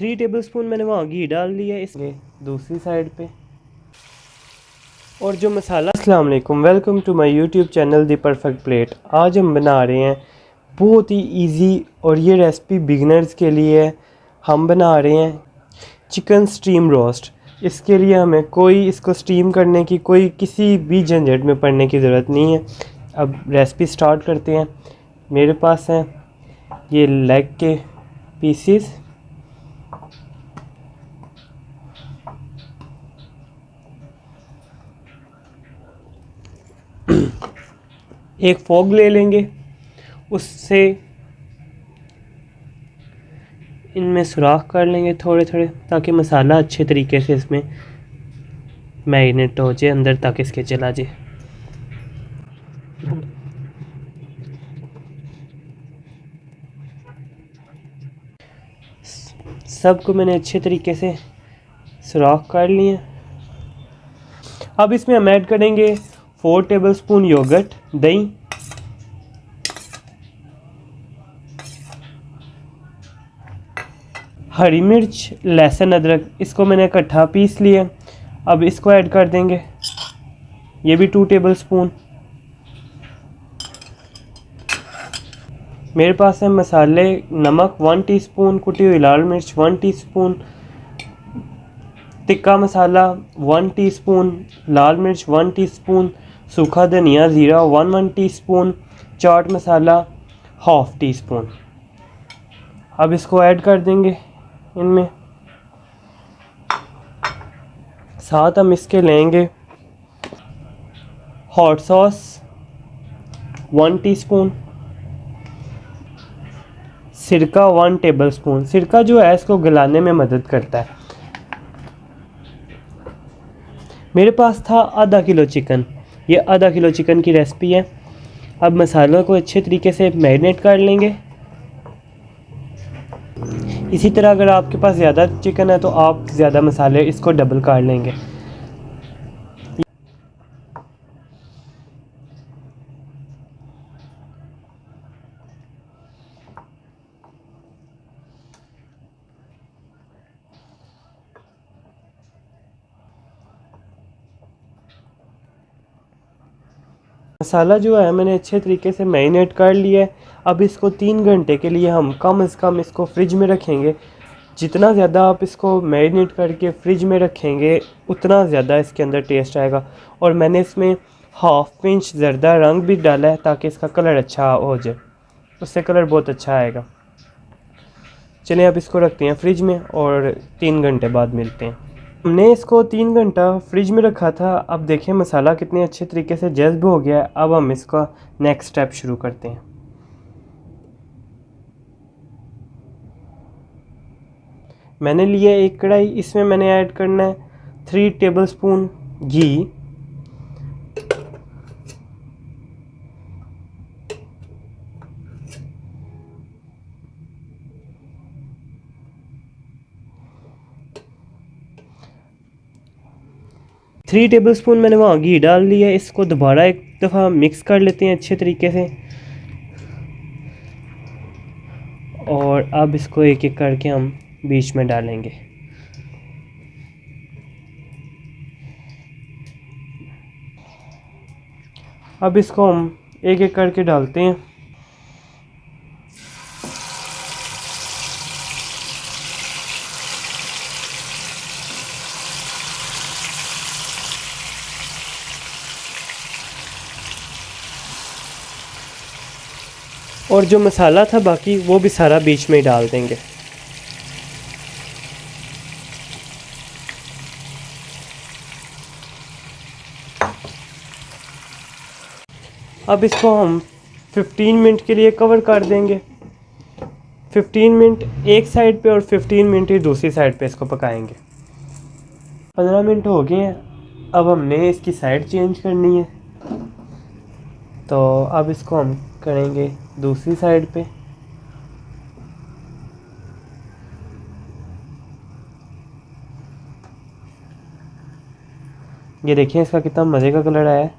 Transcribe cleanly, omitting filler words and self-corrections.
3 table spoon मैंने वहाँ घी डाल लिया है इसलिए दूसरी साइड पे। और जो मसाला, अस्सलाम वालेकुम, welcome to my YouTube channel the perfect plate. आज हम बना रहे हैं बहुत ही इजी और ये रेसिपी बिगनर्स के लिए है। हम बना रहे हैं चिकन स्टीम रोस्ट। इसके लिए हमें कोई इसको स्टीम करने की कोई किसी भी झंझट में पड़ने की ज़रूरत नहीं है। अब रेसिपी स्टार्ट करते हैं। मेरे पास हैं ये लेग के पीसीस, एक फोक ले लेंगे, उससे इनमें सुराख कर लेंगे थोड़े थोड़े ताकि मसाला अच्छे तरीके से इसमें मैरिनेट हो जाए, अंदर तक इसके चला जाए। सबको मैंने अच्छे तरीके से सुराख कर लिए। अब इसमें हम ऐड करेंगे 4 टेबलस्पून योगर्ट, दही, हरी मिर्च, लहसुन, अदरक, इसको मैंने इकट्ठा पीस लिया। अब इसको ऐड कर देंगे, ये भी 2 टेबलस्पून। मेरे पास है मसाले, नमक 1 टीस्पून, कुटी हुई लाल मिर्च 1 टीस्पून, टिक्का मसाला 1 टीस्पून, लाल मिर्च 1 टीस्पून, सूखा धनिया ज़ीरा 1 टीस्पून, चाट मसाला 1/2 टीस्पून। अब इसको ऐड कर देंगे इनमें। साथ हम इसके लेंगे हॉट सॉस 1 टीस्पून, सिरका 1 टेबलस्पून। सिरका जो है इसको गलाने में मदद करता है। मेरे पास था आधा किलो चिकन, ये आधा किलो चिकन की रेसिपी है। अब मसालों को अच्छे तरीके से मैरिनेट कर लेंगे। इसी तरह अगर आपके पास ज़्यादा चिकन है तो आप ज़्यादा मसाले इसको डबल कर लेंगे। मसाला जो है मैंने अच्छे तरीके से मैरिनेट कर लिया है। अब इसको 3 घंटे के लिए हम कम से कम इसको फ्रिज में रखेंगे। जितना ज़्यादा आप इसको मैरिनेट करके फ्रिज में रखेंगे उतना ज़्यादा इसके अंदर टेस्ट आएगा। और मैंने इसमें 1/2 पिंच ज़र्दा रंग भी डाला है ताकि इसका कलर अच्छा हो जाए, उससे कलर बहुत अच्छा आएगा। चलिए अब इसको रखते हैं फ्रिज में और 3 घंटे बाद मिलते हैं। हमने इसको 3 घंटा फ्रिज में रखा था। अब देखें मसाला कितने अच्छे तरीके से जज़्ब हो गया है। अब हम इसका नेक्स्ट स्टेप शुरू करते हैं। मैंने लिया एक कढ़ाई, इसमें मैंने ऐड करना है 3 टेबलस्पून घी, थ्री टेबलस्पून मैंने वहाँ घी डाल लिया है। इसको दोबारा एक दफ़ा मिक्स कर लेते हैं अच्छे तरीके से। और अब इसको एक एक करके हम बीच में डालेंगे। अब इसको हम एक एक करके डालते हैं। और जो मसाला था बाकी वो भी सारा बीच में ही डाल देंगे। अब इसको हम 15 मिनट के लिए कवर कर देंगे। 15 मिनट एक साइड पे और 15 मिनट ही दूसरी साइड पे इसको पकाएंगे। 15 मिनट हो गए हैं। अब हमने इसकी साइड चेंज करनी है, तो अब इसको हम करेंगे दूसरी साइड पे। ये देखिए इसका कितना मज़े का कलर आया है।